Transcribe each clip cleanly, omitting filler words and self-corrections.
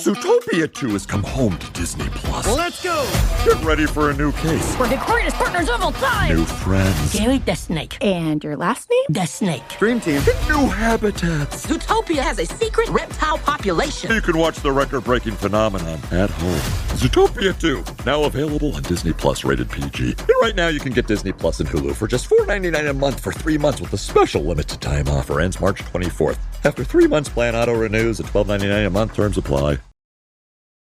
Zootopia 2 has come home to Disney Plus. Let's go! Get ready for a new case. We're the greatest partners of all time! New friends. Gary the Snake. And your last name? The Snake. Dream Team. New habitats. Zootopia has a secret reptile population. You can watch the record-breaking phenomenon at home. Zootopia 2, now available on Disney Plus, rated PG. And right now you can get Disney Plus and Hulu for just $4.99 a month for 3 months with a special limited time offer. Ends March 24th. After 3 months, plan auto renews at $12.99 a month. Terms apply.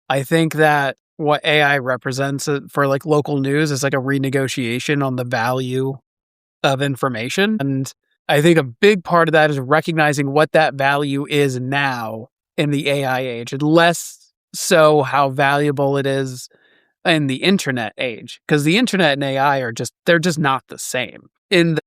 I think that what AI represents for like local news is like a renegotiation on the value of information. And I think a big part of that is recognizing what that value is now in the AI age, and less so how valuable it is in the internet age. Because the internet and AI they're just not the same. In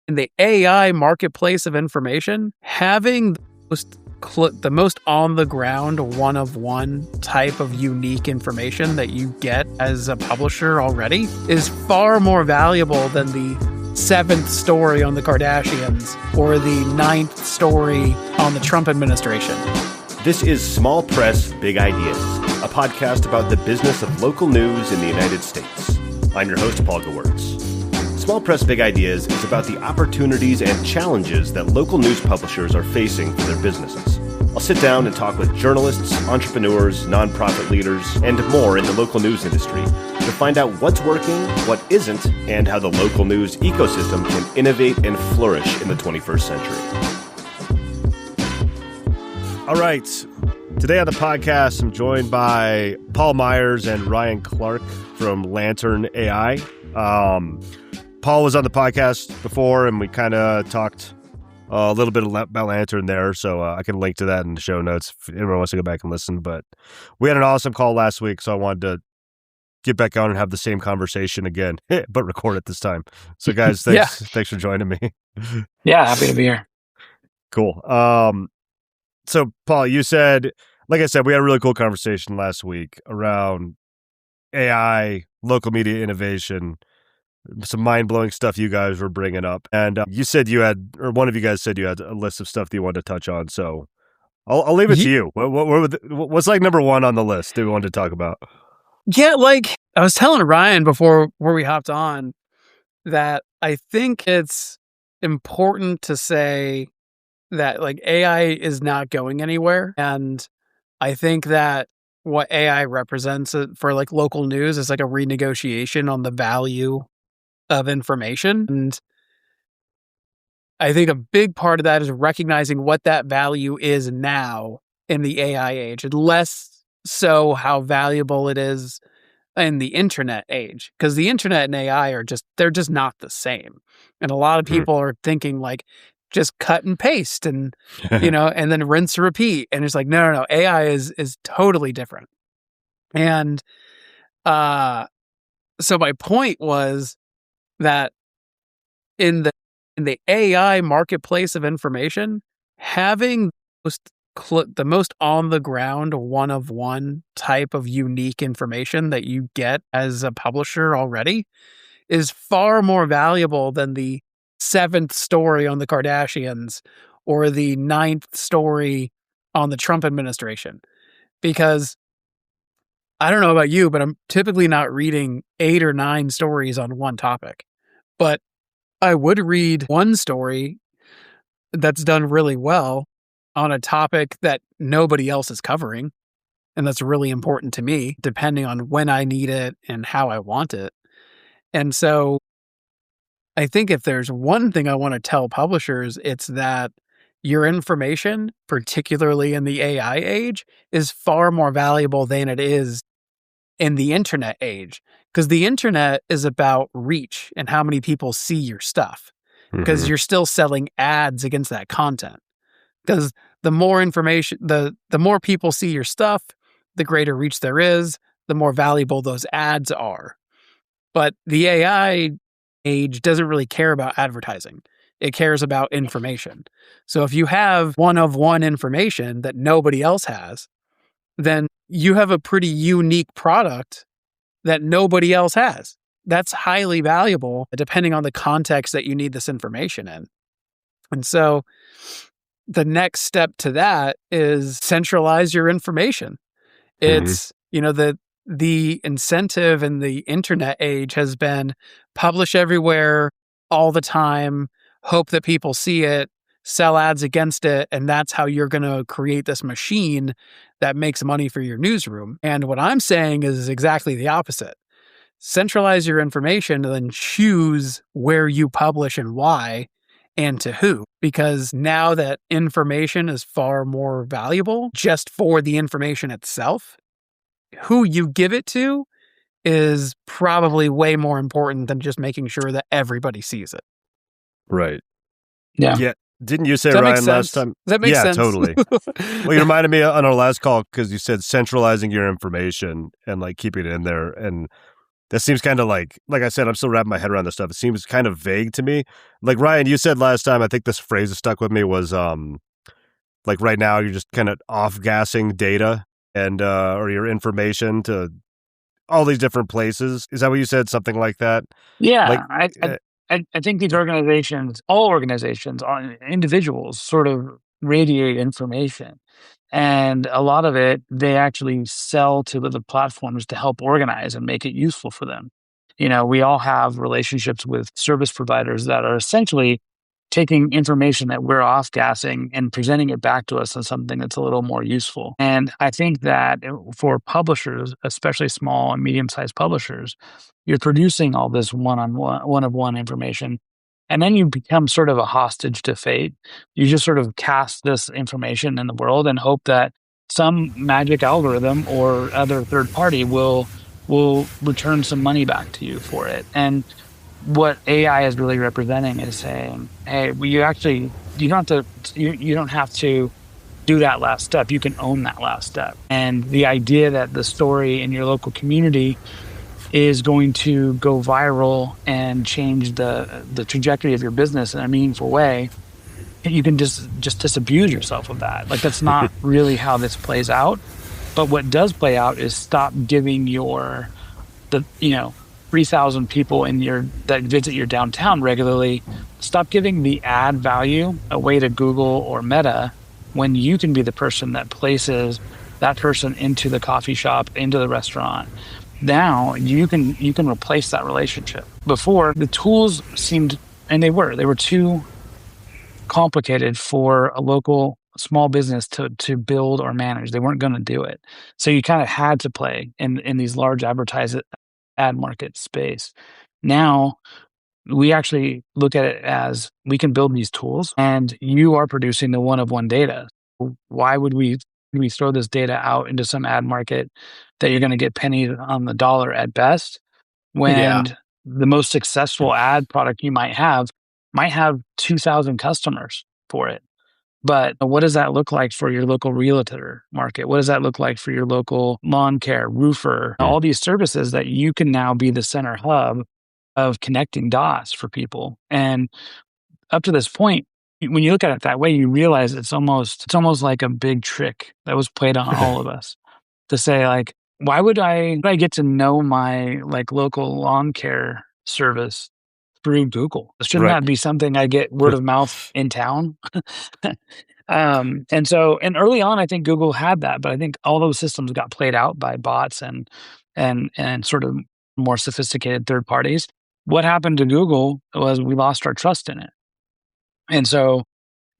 the AI marketplace of information, having the most on-the-ground, one-of-one type of unique information that you get as a publisher already is far more valuable than the 7th story on the Kardashians or the 9th story on the Trump administration. This is Small Press, Big Ideas, a podcast about the business of local news in the United States. I'm your host, Paul Gewirtz. Small Press, Big Ideas is about the opportunities and challenges that local news publishers are facing for their businesses. I'll sit down and talk with journalists, entrepreneurs, nonprofit leaders, and more in the local news industry to find out what's working, what isn't, and how the local news ecosystem can innovate and flourish in the 21st century. All right. Today on the podcast, I'm joined by Paul Myers and Ryan Clark from Lantern AI. Paul was on the podcast before, and we kind of talked a little bit about Lantern there, so I can link to that in the show notes if anyone wants to go back and listen. But we had an awesome call last week, so I wanted to get back on and have the same conversation again, but record it this time. So, guys, thanks for joining me. Yeah, happy to be here. Cool. So, Paul, you said, like I said, we had a really cool conversation last week around AI, local media innovation, some mind-blowing stuff you guys were bringing up. And you said you had, or one of you guys said you had a list of stuff that you wanted to touch on. So I'll leave it to you. What's like number one on the list that we wanted to talk about? Yeah, like I was telling Ryan before we hopped on that I think it's important to say that like AI is not going anywhere. And I think that what AI represents for like local news is like a renegotiation on the value of information. And I think a big part of that is recognizing what that value is now in the AI age, and less so how valuable it is in the internet age. Because the internet and AI they're just not the same. And a lot of people are thinking like just cut and paste and, and then rinse and repeat. And it's like, no. AI is totally different. And so my point was that in the AI marketplace of information, having the most on the ground, one-of-one type of unique information that you get as a publisher already is far more valuable than the 7th story on the Kardashians or the 9th story on the Trump administration. Because I don't know about you, but I'm typically not reading 8 or 9 stories on one topic. But I would read one story that's done really well on a topic that nobody else is covering. And that's really important to me, depending on when I need it and how I want it. And so I think if there's one thing I want to tell publishers, it's that your information, particularly in the AI age, is far more valuable than it is in the internet age. Because the internet is about reach and how many people see your stuff. Because you're still selling ads against that content. Because the more information, the more people see your stuff, the greater reach there is, the more valuable those ads are. But the AI age doesn't really care about advertising. It cares about information. So if you have one-of-one information that nobody else has, then you have a pretty unique product that nobody else has. That's highly valuable depending on the context that you need this information in. And so the next step to that is centralize your information. It's, the incentive in the internet age has been publish everywhere all the time, hope that people see it, sell ads against it, and that's how you're going to create this machine that makes money for your newsroom. And what I'm saying is exactly the opposite. Centralize your information and then choose where you publish and why and to who. Because now that information is far more valuable just for the information itself, who you give it to is probably way more important than just making sure that everybody sees it. Right. Yeah. Didn't you say, Does that make Ryan, last sense? time? Does that make sense? Yeah, totally. Well, you reminded me on our last call because you said centralizing your information and like keeping it in there. And that seems kind of like I said, I'm still wrapping my head around this stuff. It seems kind of vague to me. Like, Ryan, you said last time, I think this phrase that stuck with me was like right now you're just kind of off-gassing data and or your information to all these different places. Is that what you said? Something like that? Yeah, Like, I think these organizations, all organizations, individuals sort of radiate information. And a lot of it, they actually sell to the platforms to help organize and make it useful for them. We all have relationships with service providers that are essentially taking information that we're off-gassing and presenting it back to us as something that's a little more useful. And I think that for publishers, especially small and medium-sized publishers, you're producing all this one-of-one information, and then you become sort of a hostage to fate. You just sort of cast this information in the world and hope that some magic algorithm or other third party will return some money back to you for it. And what AI is really representing is saying, hey, you don't have to do that last step. You can own that last step. And the idea that the story in your local community is going to go viral and change the trajectory of your business in a meaningful way, you can just disabuse yourself of that. Like, that's not really how this plays out. But what does play out is stop giving 3,000 people that visit your downtown regularly, stop giving the ad value away to Google or Meta when you can be the person that places that person into the coffee shop, into the restaurant. Now you can replace that relationship. Before, the tools seemed, and they were too complicated for a local small business to build or manage. They weren't going to do it. So you kind of had to play in these large ad market space. Now we actually look at it as we can build these tools and you are producing the one-of-one data. Why would we throw this data out into some ad market that you're going to get pennies on the dollar at best when the most successful ad product you might have 2,000 customers for it? But what does that look like for your local realtor market? What does that look like for your local lawn care, roofer, all these services that you can now be the center hub of connecting dots for people? And up to this point, when you look at it that way, you realize it's almost like a big trick that was played on all of us to say, like, why would I get to know my local lawn care service through Google? Shouldn't that be something I get word of mouth in town? And early on, I think Google had that, but I think all those systems got played out by bots and sort of more sophisticated third parties. What happened to Google was we lost our trust in it. And so,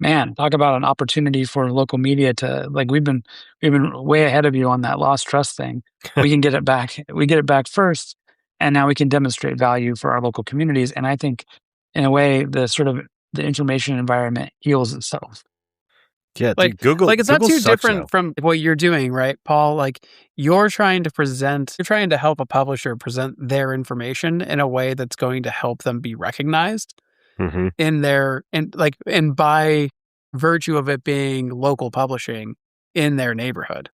man, talk about an opportunity for local media to, we've been way ahead of you on that lost trust thing. We can get it back. We get it back first. And now we can demonstrate value for our local communities. And I think, in a way, the information environment heals itself. Yeah, Google. It's not too different now from what you're doing, right, Paul? You're trying to help a publisher present their information in a way that's going to help them be recognized and by virtue of it being local publishing in their neighborhood.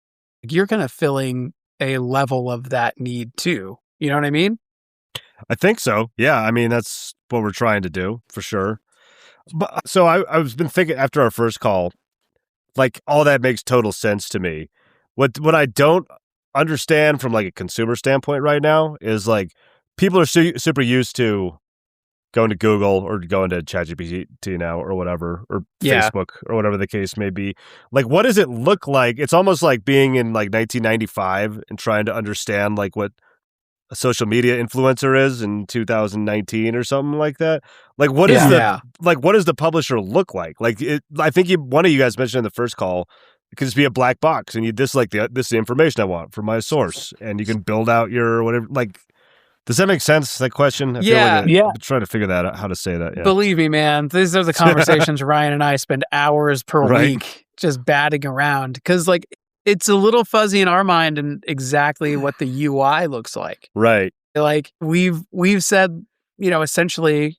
You're kind of filling a level of that need too. You know what I mean? I think so. Yeah. I mean, that's what we're trying to do for sure. But so I've been thinking after our first call, all that makes total sense to me. What I don't understand from a consumer standpoint right now is people are super used to going to Google or going to ChatGPT now or whatever, or Yeah. Facebook or whatever the case may be. Like, what does it look like? It's almost like being in like 1995 and trying to understand like what a social media influencer is in 2019 or something like that. Like, what is what does the publisher look like? Like, I think one of you guys mentioned in the first call, it could just be a black box, and this is the information I want from my source, and you can build out your whatever. Like, does that make sense? That question? I feel like I'm trying to figure that out, how to say that. Yeah. Believe me, man, these are the conversations Ryan and I spend hours per week just batting around, because like it's a little fuzzy in our mind and exactly what the UI looks like. Right. Like we've said, essentially,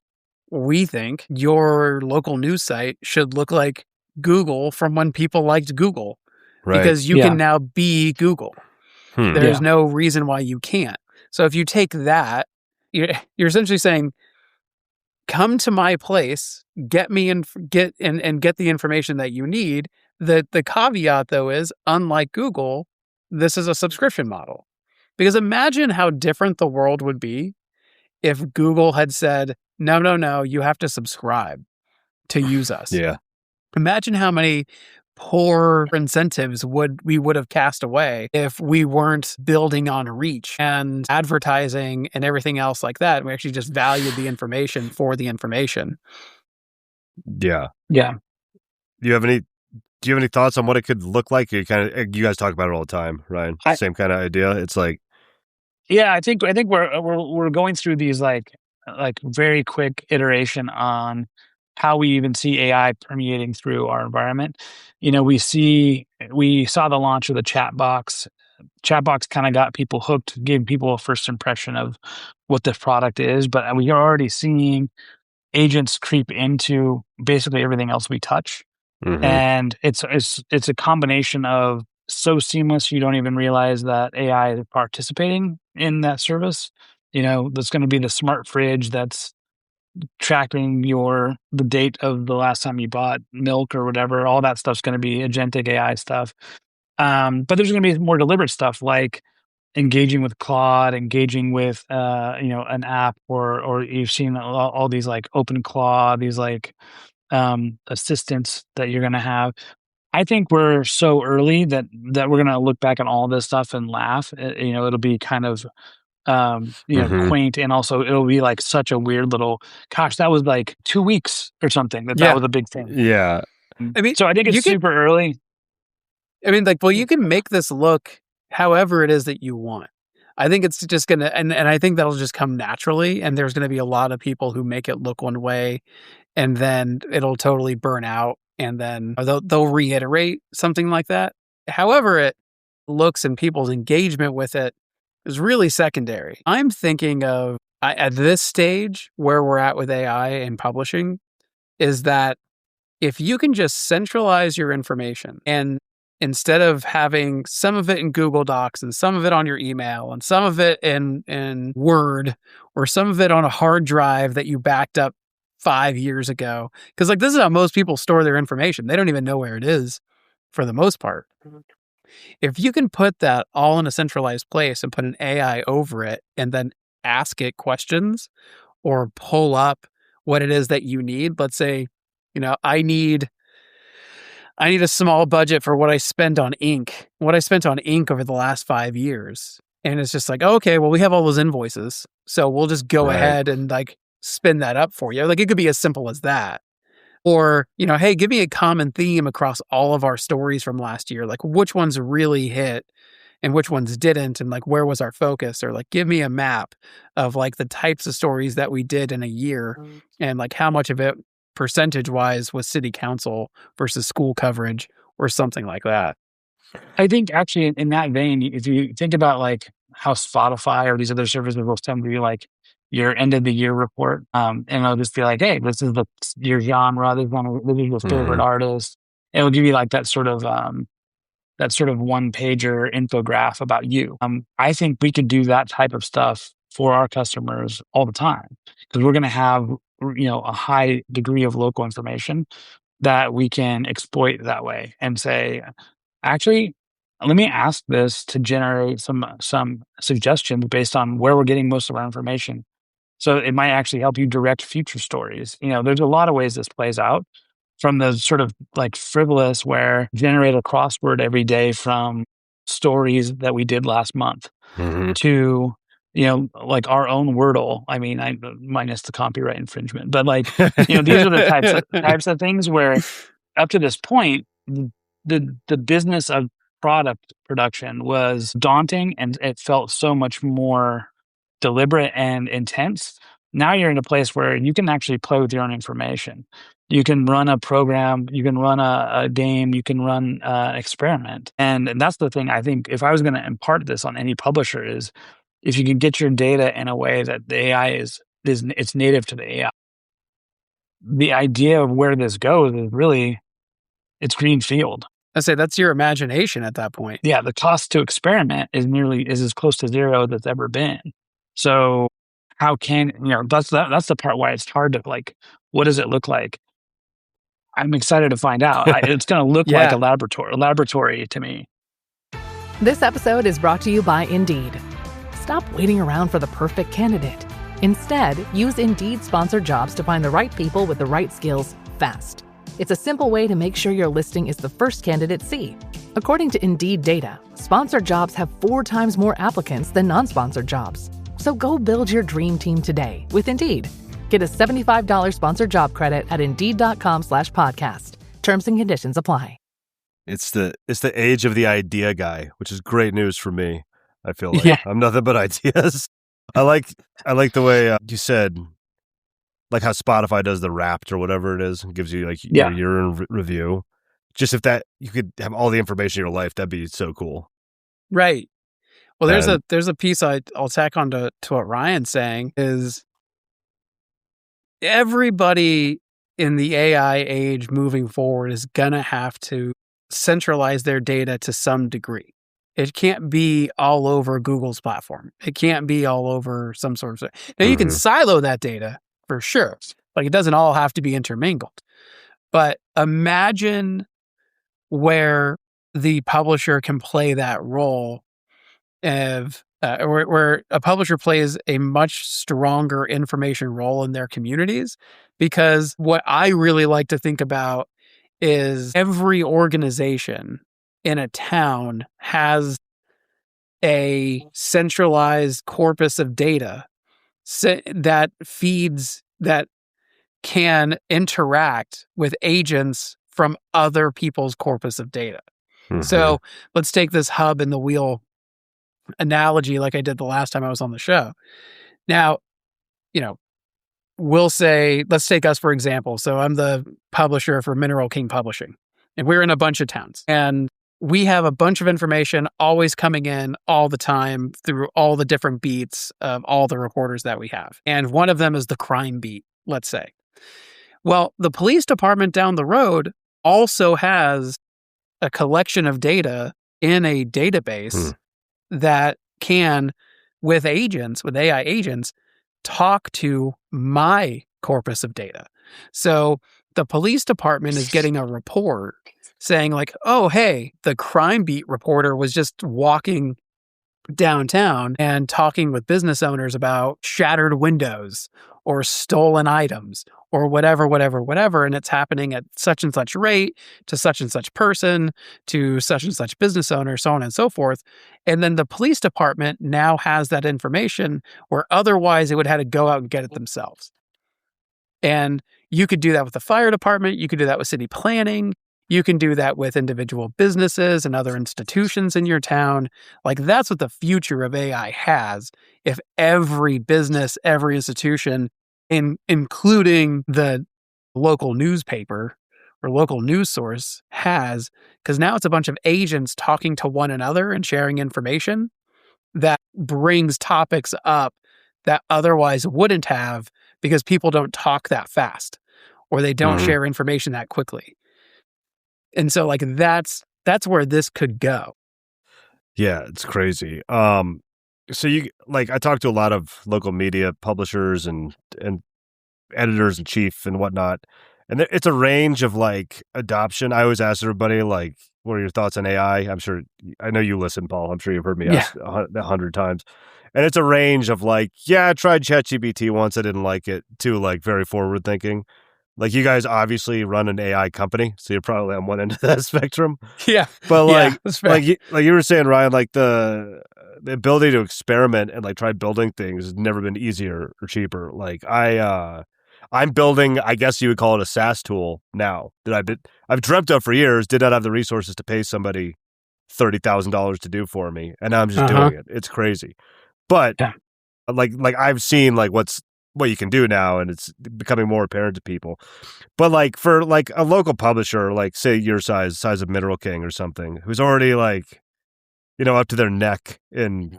we think your local news site should look like Google from when people liked Google, because you can now be Google. There's no reason why you can't. So if you take that, you're essentially saying, come to my place, get the information that you need. The caveat, though, is unlike Google, this is a subscription model. Because imagine how different the world would be if Google had said, no, you have to subscribe to use us. Yeah. Imagine how many poor incentives we would have cast away if we weren't building on reach and advertising and everything else like that. We actually just valued the information for the information. Yeah. Yeah. Do you have any thoughts on what it could look like? You guys talk about it all the time, Ryan. Same kind of idea. It's like, yeah, I think we're going through these like very quick iteration on how we even see AI permeating through our environment. We saw the launch of the chat box. Chat box kind of got people hooked, gave people a first impression of what the product is, but we are already seeing agents creep into basically everything else we touch. mm-hmm. And it's a combination of so seamless you don't even realize that AI is participating in that service. There's going to be the smart fridge that's tracking the date of the last time you bought milk or whatever. All that stuff's going to be agentic AI stuff. But there's going to be more deliberate stuff like engaging with Claude, engaging with an app, or you've seen all these like OpenClaw, these like assistants that you're going to have. I think we're so early that we're going to look back on all this stuff and laugh. It'll be kind of mm-hmm. quaint, and also it'll be like such a weird little, gosh, that was like 2 weeks or something. That was a big thing. Yeah. I mean, so I think it's super early. I mean, you can make this look however it is that you want. I think it's just going to, and I think that'll just come naturally. And there's going to be a lot of people who make it look one way, and then it'll totally burn out. And then they'll reiterate something like that. However it looks and people's engagement with it is really secondary. I'm thinking of, at this stage where we're at with AI and publishing, is that if you can just centralize your information, and instead of having some of it in Google Docs and some of it on your email and some of it in Word, or some of it on a hard drive that you backed up 5 years ago, because like this is how most people store their information. They don't even know where it is for the most part. If you can put that all in a centralized place and put an AI over it and then ask it questions or pull up what it is that you need. Let's say, I need a small budget for what I spent on ink over the last 5 years. And it's just like, okay, well, we have all those invoices, so we'll just go ahead and like spin that up for you. Like it could be as simple as that. Or, hey, give me a common theme across all of our stories from last year. Like which ones really hit and which ones didn't, and like where was our focus? Or like give me a map of like the types of stories that we did in a year and like how much of it percentage-wise was city council versus school coverage or something like that. I think actually in that vein, if you think about like how Spotify or these other services will send you like your end of the year report, and it'll just be like, hey, this is your genre, this is your favorite artist. It'll give you like that sort of one pager infograph about you. I think we could do that type of stuff for our customers all the time, because we're going to have a high degree of local information that we can exploit that way and say, actually, let me ask this to generate some suggestions based on where we're getting most of our information. So it might actually help you direct future stories. There's a lot of ways this plays out, from the sort of like frivolous where generate a crossword every day from stories that we did last month to, like our own Wordle. I mean, I minus the copyright infringement, but like, these are the types of things where up to this point, the business of product production was daunting and it felt so much more deliberate and intense. Now you're in a place where you can actually play with your own information. You can run a program, you can run a game, you can run an experiment. And that's the thing. I think if I was going to impart this on any publisher, is if you can get your data in a way that the AI it's native to the AI. The idea of where this goes is really, it's green field. I say that's your imagination at that point. Yeah, the cost to experiment is as close to zero that's ever been. So how can, that's the part why it's hard to, like, what does it look like? I'm excited to find out. It's going to look like a laboratory to me. This episode is brought to you by Indeed. Stop waiting around for the perfect candidate. Instead, use Indeed sponsored jobs to find the right people with the right skills fast. It's a simple way to make sure your listing is the first candidates see. According to Indeed data, sponsored jobs have 4 times more applicants than non-sponsored jobs. So go build your dream team today with Indeed. Get a $75 sponsored job credit at Indeed.com/podcast. Terms and conditions apply. It's the age of the idea guy, which is great news for me. I feel like I'm nothing but ideas. I like the way you said, like how Spotify does the Wrapped or whatever it is, and gives you like your year in review. Just if that you could have all the information in your life, that'd be so cool. Right. Well, there's a piece I'll tack on to what Ryan's saying is everybody in the AI age moving forward is gonna have to centralize their data to some degree. It can't be all over Google's platform. It can't be all over some sort of. Now you can silo that data for sure. Like it doesn't all have to be intermingled. But imagine where the publisher can play that role of where a publisher plays a much stronger information role in their communities. Because what I really like to think about is every organization in a town has a centralized corpus of data that can interact with agents from other people's corpus of data. So let's take this hub and the wheel analogy like I did the last time I was on the show. Now, we'll say, let's take us for example. So I'm the publisher for Mineral King Publishing, and we're in a bunch of towns. And we have a bunch of information always coming in all the time through all the different beats of all the reporters that we have. And one of them is the crime beat, let's say. Well, the police department down the road also has a collection of data in a database that can, with AI agents, talk to my corpus of data. So the police department is getting a report saying like, oh, hey, the crime beat reporter was just walking downtown and talking with business owners about shattered windows or stolen items or whatever. And it's happening at such and such rate to such and such person to such and such business owner, so on and so forth. And then the police department now has that information where otherwise they would have had to go out and get it themselves. And you could do that with the fire department. You could do that with city planning. You can do that with individual businesses and other institutions in your town. Like that's what the future of AI has. If every business, every institution, including the local newspaper or local news source has, because now it's a bunch of agents talking to one another and sharing information that brings topics up that otherwise wouldn't have because people don't talk that fast or they don't share information that quickly. And so like that's where this could go. Yeah, it's crazy. So I talked to a lot of local media publishers and editors in chief and whatnot, and it's a range of like adoption. I always ask everybody like, what are your thoughts on AI? I know you listen, Paul. I'm sure you've heard me ask 100 times. And it's a range of like, yeah, I tried ChatGPT once. I didn't like it, to like very forward thinking. Like, you guys obviously run an AI company, so you're probably on one end of that spectrum. Yeah. But like, that's right. like you were saying, Ryan, like the ability to experiment and like try building things has never been easier or cheaper. Like I'm building, I guess you would call it a SaaS tool now that I've dreamt of for years, did not have the resources to pay somebody $30,000 to do for me. And now I'm just doing it. It's crazy. But like I've seen like what you can do now, and it's becoming more apparent to people. But like for like a local publisher, like say your size of Mineral King or something, who's already like, you know, up to their neck in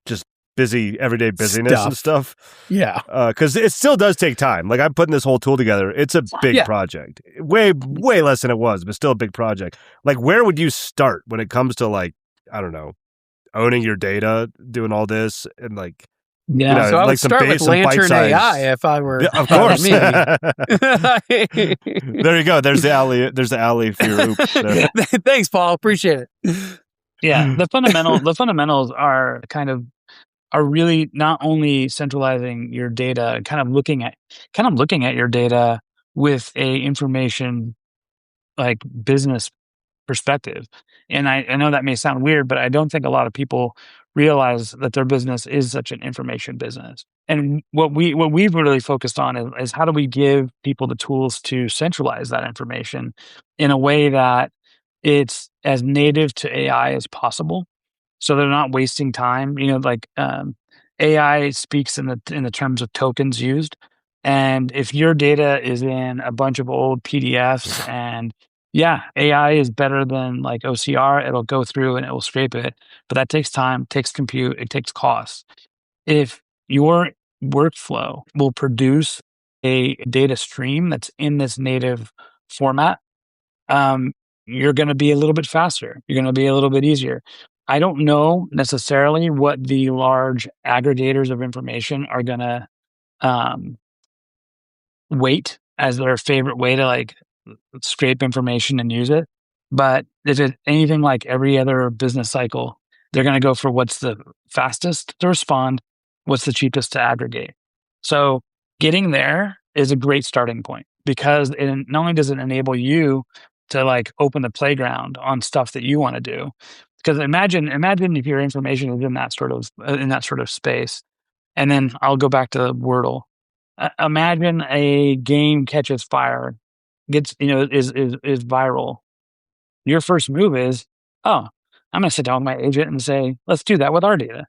just busy everyday busyness and stuff. Yeah. Because it still does take time. Like, I'm putting this whole tool together. It's a big project. Way less than it was, but still a big project. Like, where would you start when it comes to like, I don't know, owning your data, doing all this, and like, yeah. You know, so I would like start with Lantern AI if I were. Of course. Me. There you go. There's the alley. There's the alley for your oops. Thanks, Paul. Appreciate it. Yeah, the fundamentals are really not only centralizing your data, kind of looking at your data with a information like business perspective. And I know that may sound weird, but I don't think a lot of people realize that their business is such an information business. And what we've really focused on is how do we give people the tools to centralize that information in a way that it's as native to AI as possible, so they're not wasting time. You know, like AI speaks in the terms of tokens used, and if your data is in a bunch of old PDFs, and AI is better than like OCR, it'll go through and it will scrape it, but that takes time, takes compute, it takes costs. If your workflow will produce a data stream that's in this native format, you're going to be a little bit faster. You're going to be a little bit easier. I don't know necessarily what the large aggregators of information are going to weight as their favorite way to like scrape information and use it. But if it's anything like every other business cycle, they're going to go for what's the fastest to respond, what's the cheapest to aggregate. So getting there is a great starting point, because it not only does it enable you to like open the playground on stuff that you want to do. Because imagine if your information is in that sort of space, and then I'll go back to Wordle. Imagine a game catches fire, is viral. Your first move is, I'm going to sit down with my agent and say, let's do that with our data.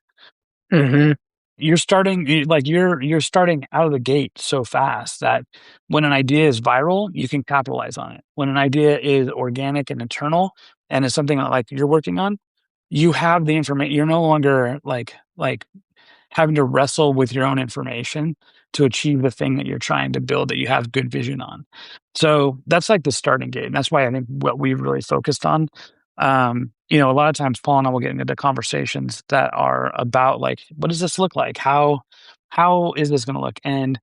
Mm-hmm. You're starting out of the gate so fast that when an idea is viral, you can capitalize on it. When an idea is organic and internal and is something that like you're working on, you have the information. You're no longer like having to wrestle with your own information to achieve the thing that you're trying to build that you have good vision on. So that's like the starting gate. And that's why I think what we've really focused on, a lot of times Paul and I will get into conversations that are about like, what does this look like? How is this going to look? And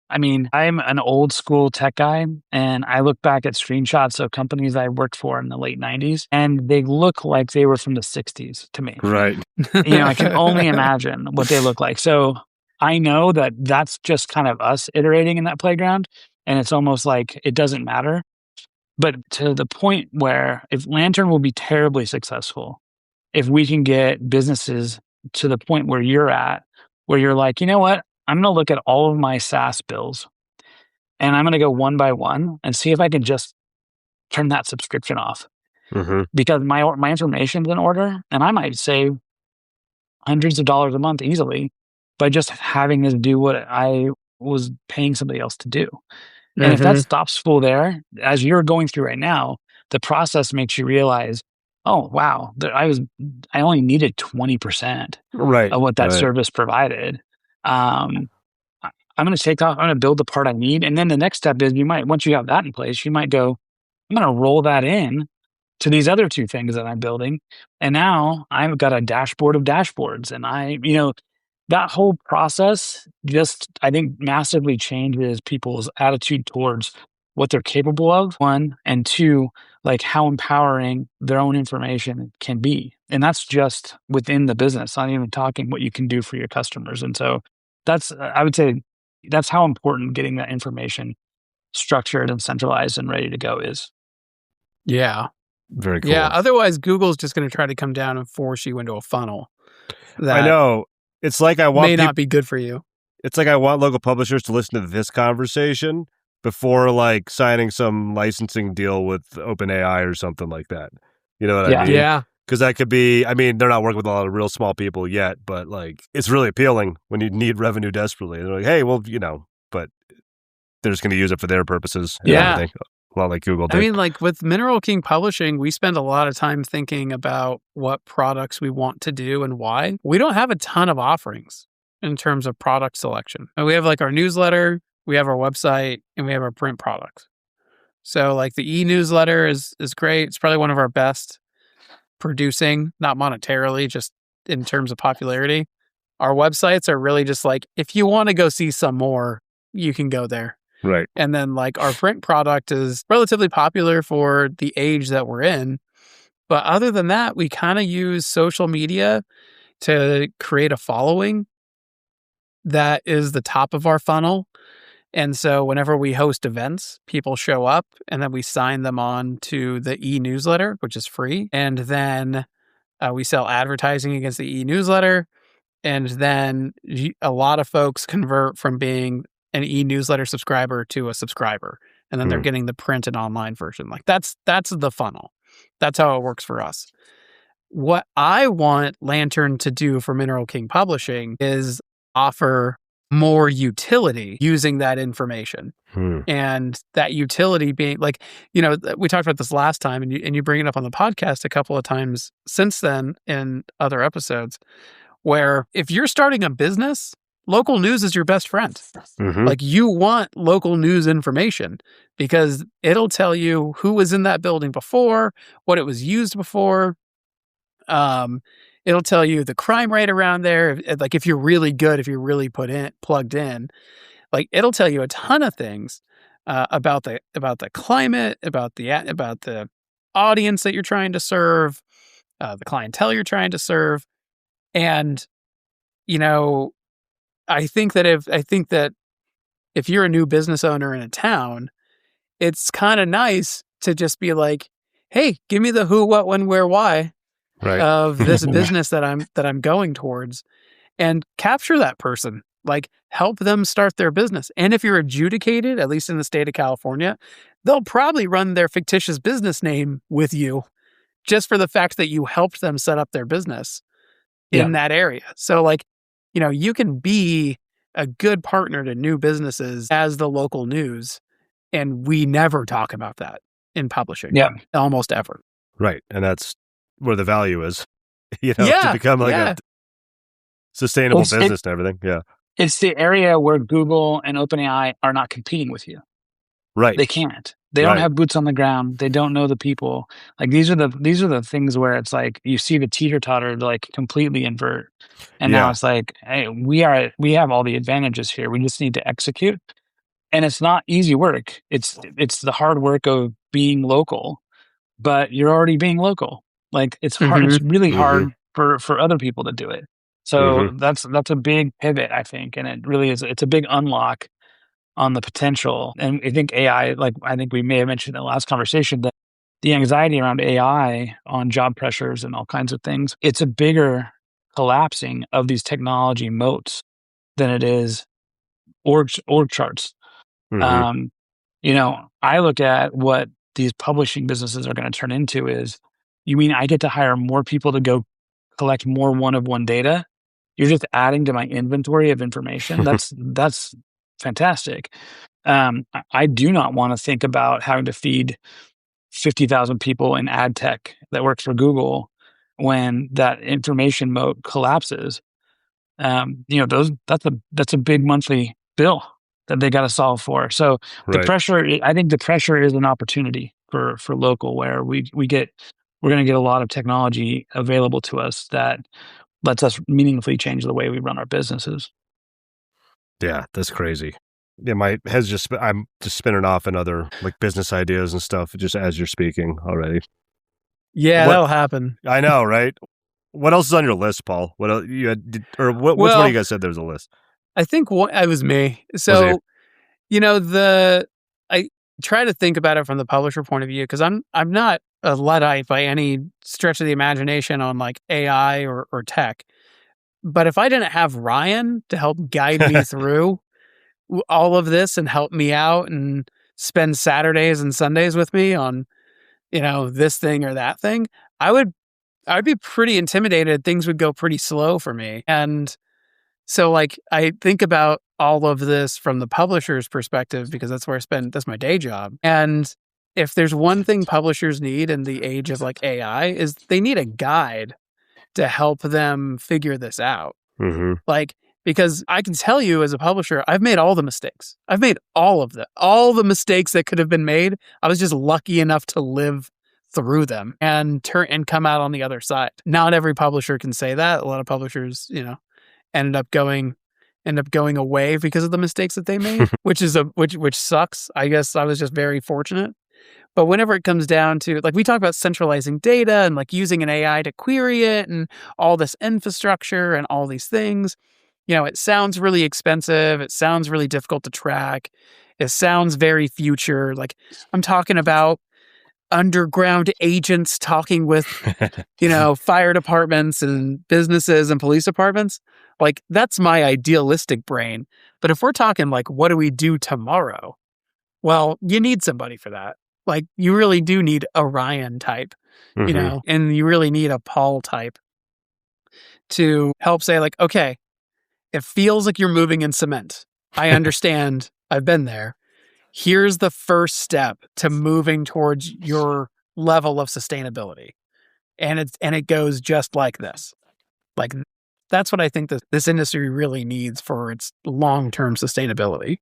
I mean, I'm an old school tech guy, and I look back at screenshots of companies I worked for in the late 90s, and they look like they were from the 60s to me. Right. I can only imagine what they look like. So I know that that's just kind of us iterating in that playground, and it's almost like it doesn't matter. But to the point where if Lantern will be terribly successful, if we can get businesses to the point where you're at, where you're like, you know what, I'm going to look at all of my SaaS bills and I'm going to go one by one and see if I can just turn that subscription off. Mm-hmm. Because my information's in order, and I might save hundreds of dollars a month easily by just having this do what I was paying somebody else to do. And if that stops full there, as you're going through right now, the process makes you realize, oh, wow, I only needed 20% of what that service provided. I'm going to take off, I'm going to build the part I need. And then the next step is once you have that in place, you might go, I'm going to roll that in to these other two things that I'm building. And now I've got a dashboard of dashboards. And that whole process just, I think, massively changes people's attitude towards what they're capable of, one, and two, like how empowering their own information can be. And that's just within the business, not even talking what you can do for your customers. And so I would say that's how important getting that information structured and centralized and ready to go is. Yeah. Very cool. Yeah. Otherwise, Google's just going to try to come down and force you into a funnel. That I know. It's like I want may not be good for you. It's like I want local publishers to listen to this conversation before like signing some licensing deal with OpenAI or something like that. You know what I mean? Yeah. Because that could be, I mean, they're not working with a lot of real small people yet, but like it's really appealing when you need revenue desperately. They're like, hey, well, but they're just going to use it for their purposes. And everything. A lot like Google did. I mean, like with Mineral King Publishing, we spend a lot of time thinking about what products we want to do and why. We don't have a ton of offerings in terms of product selection. And we have like our newsletter, we have our website, and we have our print products. So like the e-newsletter is great. It's probably one of our best producing, not monetarily, just in terms of popularity. Our websites are really just like, if you want to go see some more, you can go there. Right. And then like our print product is relatively popular for the age that we're in. But other than that, we kind of use social media to create a following that is the top of our funnel. And so whenever we host events, people show up and then we sign them on to the e-newsletter, which is free. And then we sell advertising against the e-newsletter. And then a lot of folks convert from being an e-newsletter subscriber to a subscriber. And then they're getting the print and online version. Like that's the funnel. That's how it works for us. What I want Lantern to do for Mineral King Publishing is offer more utility using that information. And that utility being like, we talked about this last time and you bring it up on the podcast a couple of times since then in other episodes, where if you're starting a business, local news is your best friend. Like you want local news information because it'll tell you who was in that building before, what it was used before. It'll tell you the crime rate around there. Like if you're really good, if you're really plugged in, like it'll tell you a ton of things about the climate, about the audience that you're trying to serve, the clientele you're trying to serve, and I think that if you're a new business owner in a town, it's kind of nice to just be like, hey, give me the who, what, when, where, why of this business that I'm going towards, and capture that person, like help them start their business. And if you're adjudicated, at least in the state of California, they'll probably run their fictitious business name with you just for the fact that you helped them set up their business in that area. So like, you can be a good partner to new businesses as the local news. And we never talk about that in publishing. Yeah. Almost ever. Right. And that's where the value is, to become like a sustainable business and everything. Yeah. It's the area where Google and OpenAI are not competing with you. Right. They can't. They don't have boots on the ground. They don't know the people. Like these are the things where it's like you see the teeter-totter like completely invert. And now it's like, hey, we have all the advantages here. We just need to execute. And it's not easy work. It's the hard work of being local, but you're already being local. Like it's hard. It's really hard for other people to do it. So that's a big pivot, I think. And it really is. It's a big unlock on the potential. And I think AI, like I think we may have mentioned in the last conversation, that the anxiety around AI on job pressures and all kinds of things, it's a bigger collapsing of these technology moats than it is org charts. I look at what these publishing businesses are going to turn into is, you mean I get to hire more people to go collect more one-of-one data? You're just adding to my inventory of information. That's fantastic. I do not want to think about having to feed 50,000 people in ad tech that work for Google when that information moat collapses. That's a big monthly bill that they got to solve for. So the pressure, I think the pressure is an opportunity for local, where we're going to get a lot of technology available to us that lets us meaningfully change the way we run our businesses. Yeah, that's crazy. Yeah, my head's I'm just spinning off in other like business ideas and stuff just as you're speaking already. Yeah, What- that'll happen. I know, right? What else is on your list, Paul? What else you had, which one Well- of you guys said there was a list? I think it was me. Was So, it? I try to think about it from the publisher point of view because I'm not a Luddite by any stretch of the imagination on like AI or tech. But if I didn't have Ryan to help guide me through all of this and help me out and spend Saturdays and Sundays with me on, this thing or that thing, I'd be pretty intimidated. Things would go pretty slow for me. And so like I think about all of this from the publisher's perspective because that's where that's my day job. And if there's one thing publishers need in the age of like AI is they need a guide to help them figure this out. Mm-hmm. Like, because I can tell you as a publisher, I've made all the mistakes. I've made all the mistakes that could have been made. I was just lucky enough to live through them and come out on the other side. Not every publisher can say that. A lot of publishers, end up going away because of the mistakes that they made, which sucks. I guess I was just very fortunate. But whenever it comes down to, like, we talk about centralizing data and like using an AI to query it and all this infrastructure and all these things, it sounds really expensive. It sounds really difficult to track. It sounds very future. Like I'm talking about underground agents talking with, fire departments and businesses and police departments. Like that's my idealistic brain. But if we're talking like, what do we do tomorrow? Well, you need somebody for that. Like you really do need a Ryan type, Mm-hmm. and you really need a Paul type to help say like, okay, it feels like you're moving in cement. I understand. I've been there. Here's the first step to moving towards your level of sustainability. And it goes just like this. Like that's what I think that this industry really needs for its long-term sustainability.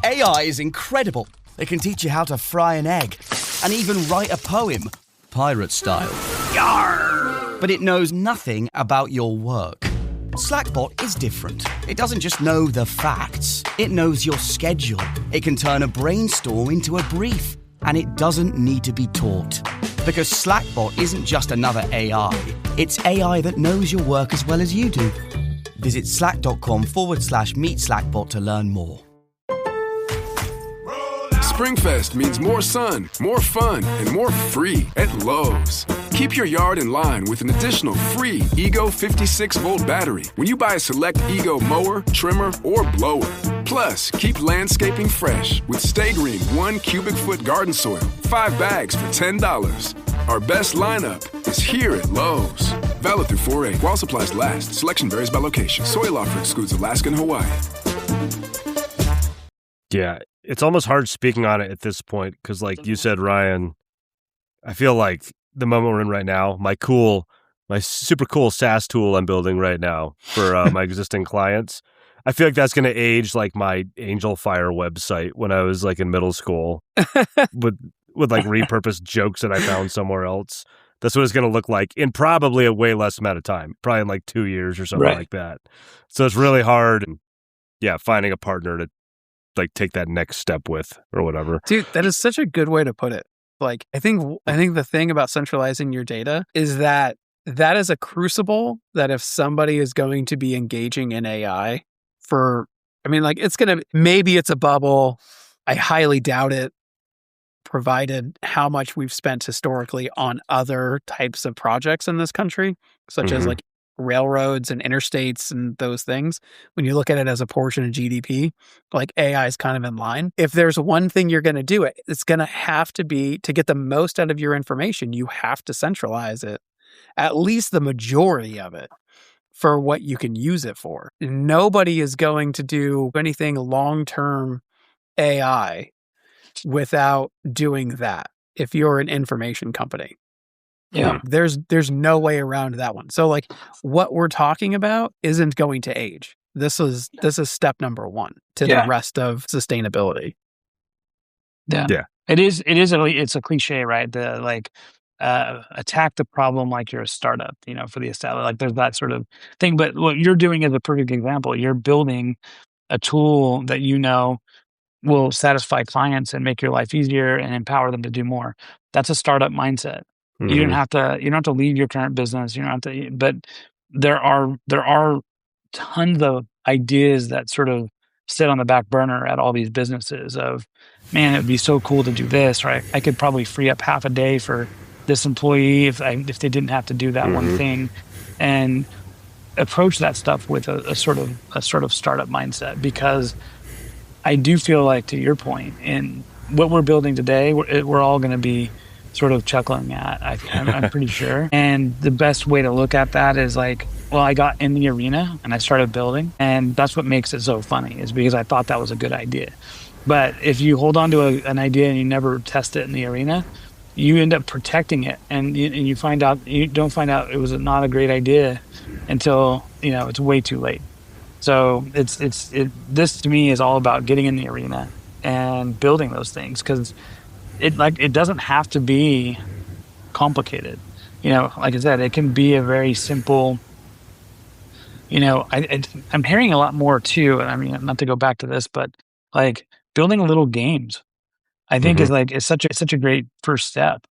AI is incredible. It can teach you how to fry an egg and even write a poem, pirate style. Yarr! But it knows nothing about your work. Slackbot is different. It doesn't just know the facts. It knows your schedule. It can turn a brainstorm into a brief. And it doesn't need to be taught. Because Slackbot isn't just another AI. It's AI that knows your work as well as you do. Visit slack.com/meet Slackbot to learn more. Springfest means more sun, more fun, and more free at Lowe's. Keep your yard in line with an additional free Ego 56-volt battery when you buy a select Ego mower, trimmer, or blower. Plus, keep landscaping fresh with Stay Green 1 cubic foot garden soil, 5 bags for $10. Our best lineup is here at Lowe's. Valid through 4/8 while supplies last. Selection varies by location. Soil offer excludes Alaska and Hawaii. Yeah, it's almost hard speaking on it at this point because, like you said, Ryan, I feel like the moment we're in right now, my super cool SaaS tool I'm building right now for my existing clients, I feel like that's going to age like my Angel Fire website when I was like in middle school with like repurposed jokes that I found somewhere else. That's what it's going to look like in probably a way less amount of time, probably in like 2 years or something like that. So it's really hard. And yeah, finding a partner to like take that next step with or whatever. Dude, that is such a good way to put it. Like, I think the thing about centralizing your data is that is a crucible that if somebody is going to be engaging in AI maybe it's a bubble. I highly doubt it, provided how much we've spent historically on other types of projects in this country, such as like railroads and interstates and those things. When you look at it as a portion of GDP, like AI is kind of in line. If there's one thing you're going to do, it's going to have to be to get the most out of your information. You have to centralize it, at least the majority of it, for what you can use it for. Nobody is going to do anything long-term AI without doing that. If you're an information company. Yeah. There's no way around that one. So like what we're talking about isn't going to age. This is step number 1 to the rest of sustainability. Yeah. It's a cliche, right? The like attack the problem like you're a startup, for the established, like there's that sort of thing. But what you're doing is a perfect example. You're building a tool that will satisfy clients and make your life easier and empower them to do more. That's a startup mindset. You don't have to leave your current business. You don't have to, but there are tons of ideas that sort of sit on the back burner at all these businesses of, man, it'd be so cool to do this, right? I could probably free up half a day for this employee if they didn't have to do that one thing, and approach that stuff with a sort of startup mindset. Because I do feel like, to your point, in what we're building today, we're all going to be sort of chuckling at. I'm pretty sure. And the best way to look at that is like, well, I got in the arena and I started building, and that's what makes it so funny, is because I thought that was a good idea. But if you hold on to an idea and you never test it in the arena, you end up protecting it, and you don't find out it was not a great idea until it's way too late. So this to me is all about getting in the arena and building those things, because it doesn't have to be complicated. Like I said, it can be a very simple. I'm hearing a lot more too. I mean, not to go back to this, but like building little games, I think is such a great first step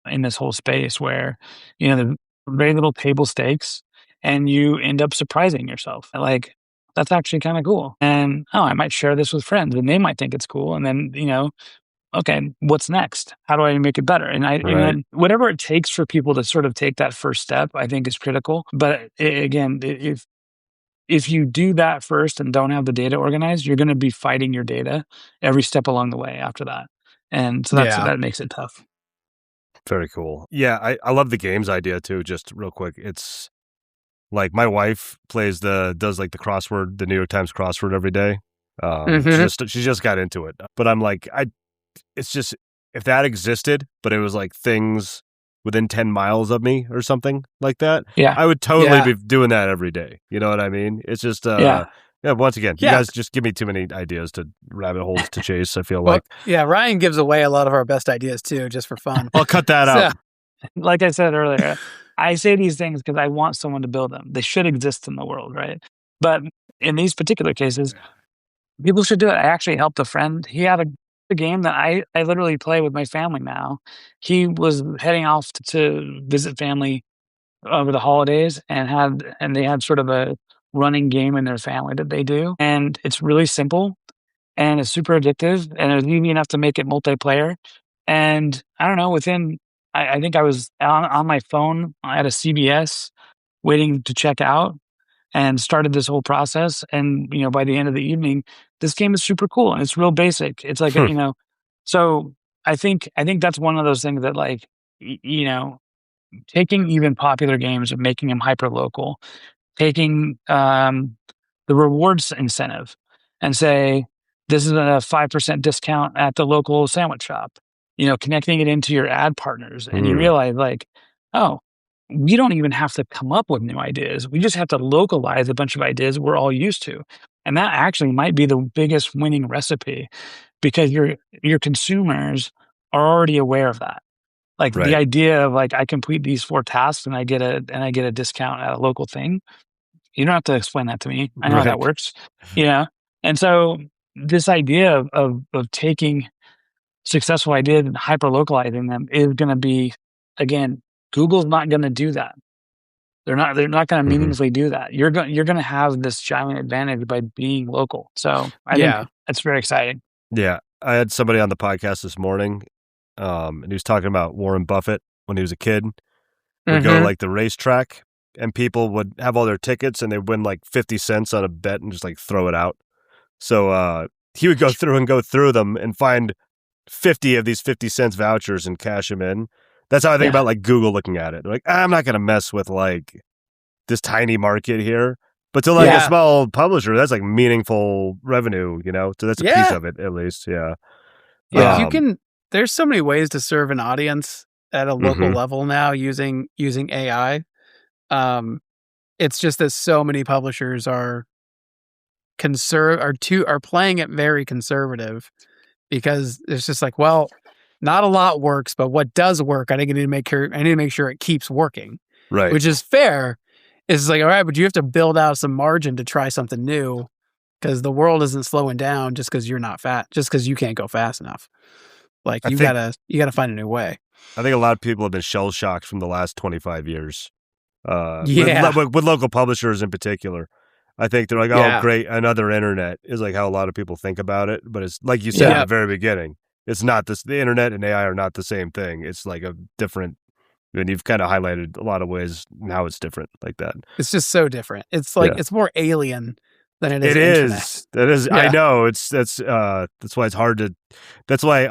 in this whole space, where the very little table stakes, and you end up surprising yourself. Like, that's actually kind of cool, and I might share this with friends, and they might think it's cool, and then okay, what's next? How do I make it better? And whatever it takes for people to sort of take that first step, I think is critical. But again, if you do that first and don't have the data organized, you're going to be fighting your data every step along the way after that. And so that makes it tough. Very cool. Yeah, I love the games idea too. Just real quick, it's like my wife does like the New York Times crossword every day. She just got into it. But I'm like, it's just, if that existed, but it was like things within 10 miles of me or something like that, I would totally be doing that every day. You know what I mean? It's just, once again, you guys just give me too many ideas to rabbit holes to chase, I feel like. Yeah, Ryan gives away a lot of our best ideas too, just for fun. I'll cut that out. Like I said earlier, I say these things because I want someone to build them. They should exist in the world, right? But in these particular cases, people should do it. I actually helped a friend. He had a game that I literally play with my family now. He was heading off to visit family over the holidays, and they had sort of a running game in their family that they do. And it's really simple, and it's super addictive, and it was easy enough to make it multiplayer. And I don't know, I think I was on my phone at a CVS waiting to check out, and started this whole process. And, by the end of the evening, this game is super cool, and it's real basic. It's like, so I think that's one of those things that, like, taking even popular games and making them hyper local, taking the rewards incentive and say, this is a 5% discount at the local sandwich shop, connecting it into your ad partners. And you realize, like, we don't even have to come up with new ideas. We just have to localize a bunch of ideas we're all used to. And that actually might be the biggest winning recipe, because your consumers are already aware of that. Like the idea of, like, I complete these 4 tasks and I get a discount at a local thing. You don't have to explain that to me. I know how that works. And so this idea of taking successful ideas and hyper localizing them is going to be, again, Google's not going to do that. They're not going to meaningfully do that. You're going to have this giant advantage by being local. So I think that's very exciting. Yeah. I had somebody on the podcast this morning, and he was talking about Warren Buffett when he was a kid. Would go to, like, the racetrack, and people would have all their tickets, and they'd win like 50 cents on a bet and just, like, throw it out. So he would go through them and find 50 of these 50 cents vouchers and cash them in. That's how I think about, like, Google looking at it. They're like, I'm not going to mess with, like, this tiny market here. But to, like, a small publisher, that's, like, meaningful revenue, So that's a piece of it, at least. Yeah. Yeah. There's so many ways to serve an audience at a local level now using AI. It's just that so many publishers are playing it very conservative, because it's just like, well, not a lot works, but what does work, I need to make sure it keeps working. Right. Which is fair. It's like, all right, but you have to build out some margin to try something new because the world isn't slowing down just because you're not just because you can't go fast enough. Like you gotta find a new way. I think a lot of people have been shell shocked from the last 25 years. Yeah. With local publishers in particular. I think they're like, oh, great, another internet is like how a lot of people think about it. But it's like you said at the very beginning, it's not this. The internet and AI are not the same thing. It's like a different. And you've kind of highlighted a lot of ways how it's different like that. It's just so different. It's like it's more alien than it is. It internet. is. That is. Yeah. I know. That's why it's hard to. That's why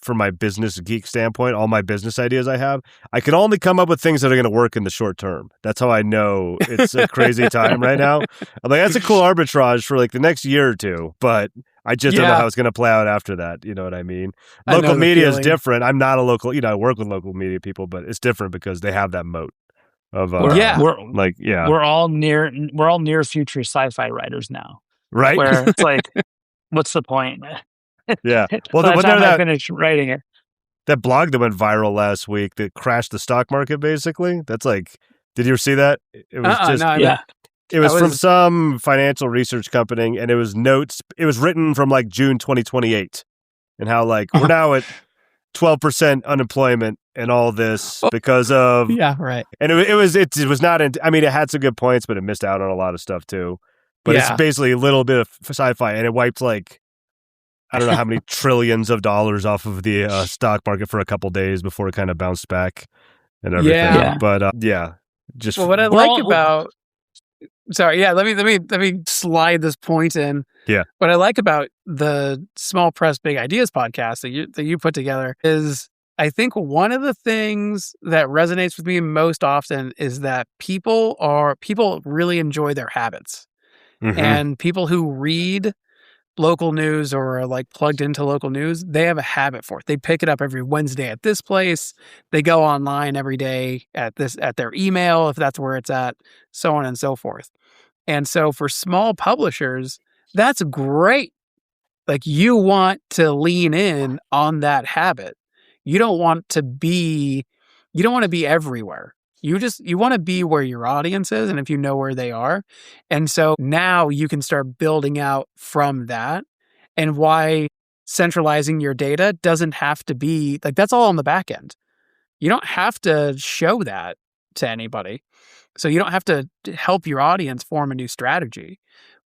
from my business geek standpoint, all my business ideas I can only come up with things that are going to work in the short term. That's how I know it's a crazy time right now. I'm like, that's a cool arbitrage for like the next year or two, but I just don't know how it's going to play out after that. You know what I mean? Local media is different. I'm not a local, I work with local media people, but it's different because they have that moat of, we're all near future sci-fi writers now. Right. Where it's like, what's the point? Yeah. Well, by the time I finished writing it. That blog that went viral last week that crashed the stock market, basically. That's like, did you ever see that? It was It was from some financial research company, and it was notes. It was written from like June 2028, and how like we're now at 12% unemployment and all this because of right. And it was not. I mean, it had some good points, but it missed out on a lot of stuff too. But it's basically a little bit of sci-fi, and it wiped like I don't know how many trillions of dollars off of the stock market for a couple days before it kind of bounced back and everything. Yeah. But just what I like about. Sorry, let me slide this point in. Yeah. What I like about the Small Press Big Ideas podcast that you put together is I think one of the things that resonates with me most often is that people really enjoy their habits. Mm-hmm. And people who read local news or are like plugged into local news, they have a habit for it. They pick it up every Wednesday at this place. They go at every day at their email, if that's where it's at, so on and so forth. And so for small publishers, that's great. Like you want to lean in on that habit. You don't want to be everywhere. You want to be where your audience is and if you know where they are. And so now you can start building out from that, and why centralizing your data doesn't have to be like that's all on the back end. You don't have to show that to anybody. So you don't have to help your audience form a new strategy.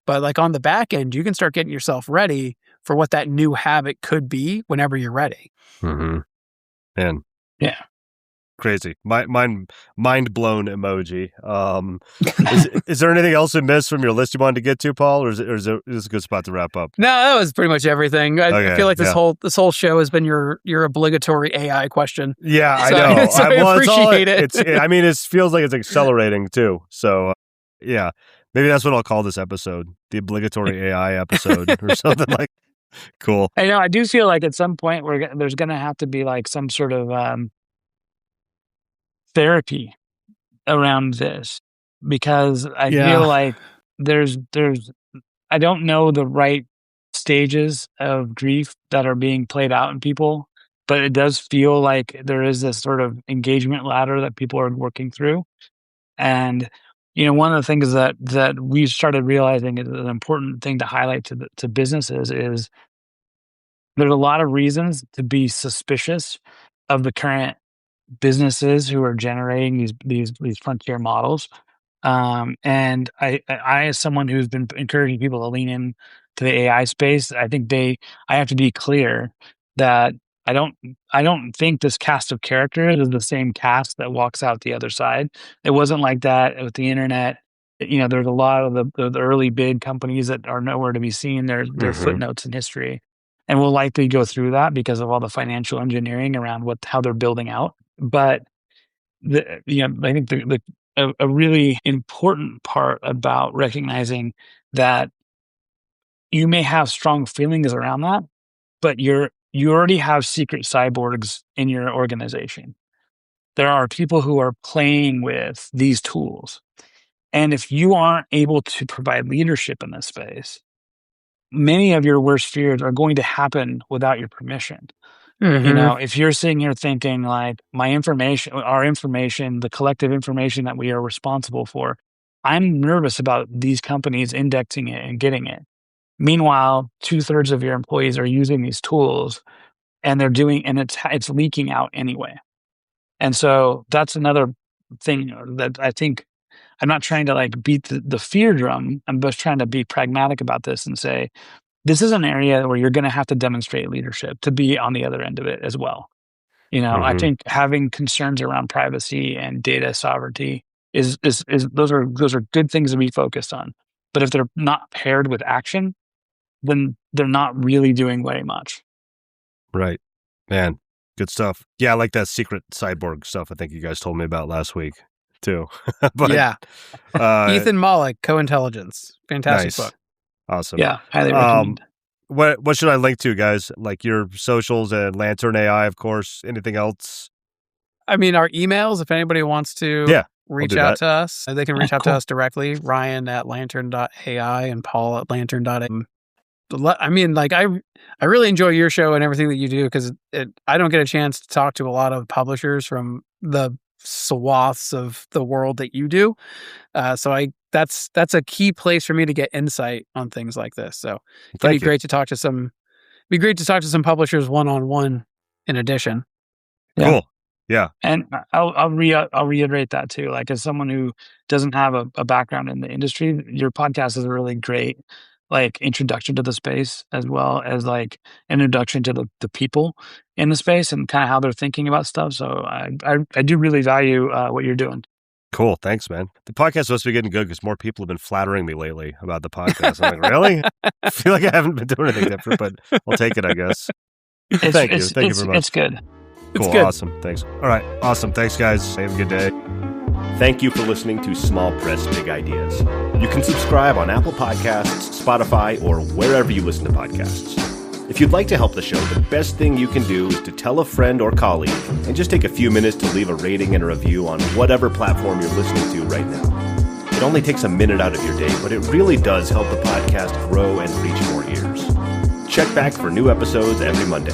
But like on the back end, you can start getting yourself ready for what that new habit could be whenever you're ready. Mm-hmm. And yeah. Crazy. Mind blown emoji. Is there anything else we missed from your list you wanted to get to, Paul, or is this a good spot to wrap up? No, that was pretty much everything. I feel like this whole show has been your obligatory AI question. Yeah, I know. So I appreciate it. It feels like it's accelerating too. So yeah, maybe that's what I'll call this episode, the obligatory AI episode or something like. Cool. I know. I do feel like at some point there's going to have to be like some sort of therapy around this, because I feel like there's I don't know the right stages of grief that are being played out in people, but it does feel like there is this sort of engagement ladder that people are working through. And one of the things that we started realizing is an important thing to highlight to businesses is there's a lot of reasons to be suspicious of the current businesses who are generating these frontier models. And I as someone who's been encouraging people to lean in to the AI space, I think I have to be clear that I don't think this cast of characters is the same cast that walks out the other side. It wasn't like that with the internet. There's a lot of the early big companies that are nowhere to be seen. They're footnotes in history. And we'll likely go through that because of all the financial engineering around how they're building out. But I think a really important part about recognizing that you may have strong feelings around that, but you already have secret cyborgs in your organization. There are people who are playing with these tools. And if you aren't able to provide leadership in this space, many of your worst fears are going to happen without your permission. Mm-hmm. If you're sitting here thinking like our information, the collective information that we are responsible for I'm nervous about these companies indexing it and getting it. Meanwhile, 2/3 of your employees are using these tools, and it's leaking out anyway. And so that's another thing that I think I'm not trying to like beat the fear drum. I'm just trying to be pragmatic about this and say, this is an area where you're going to have to demonstrate leadership to be on the other end of it as well. I think having concerns around privacy and data sovereignty is those are good things to be focused on. But if they're not paired with action, then they're not really doing very much. Right. Man, good stuff. Yeah, I like that secret cyborg stuff I think you guys told me about last week too. But, yeah. Ethan Mollick, Co-Intelligence. Fantastic book. Awesome. Yeah, highly recommend. What should I link to, guys? Like your socials and Lantern AI, of course. Anything else? I mean, our emails, if anybody wants to reach out to us, they can reach out to us directly. Ryan at lantern.ai and Paul at lantern.ai. I mean, like I really enjoy your show and everything that you do because I don't get a chance to talk to a lot of publishers from the swaths of the world that you do. So that's a key place for me to get insight on things like this. So it'd be great to talk to some publishers one-on-one in addition. Yeah. Cool. Yeah. And I'll reiterate that too. Like as someone who doesn't have a background in the industry, your podcast is a really great like introduction to the space as well as like introduction to the people in the space and kind of how they're thinking about stuff. So I do really value what you're doing. Cool. Thanks, man. The podcast is supposed to be getting good because more people have been flattering me lately about the podcast. I'm like, really? I feel like I haven't been doing anything different, but I'll take it, I guess. Thank you. Thank you very much. It's good. Cool. It's good. Awesome. Thanks. All right. Awesome. Thanks, guys. Have a good day. Thank you for listening to Small Press Big Ideas. You can subscribe on Apple Podcasts, Spotify, or wherever you listen to podcasts. If you'd like to help the show, the best thing you can do is to tell a friend or colleague and just take a few minutes to leave a rating and a review on whatever platform you're listening to right now. It only takes a minute out of your day, but it really does help the podcast grow and reach more ears. Check back for new episodes every Monday.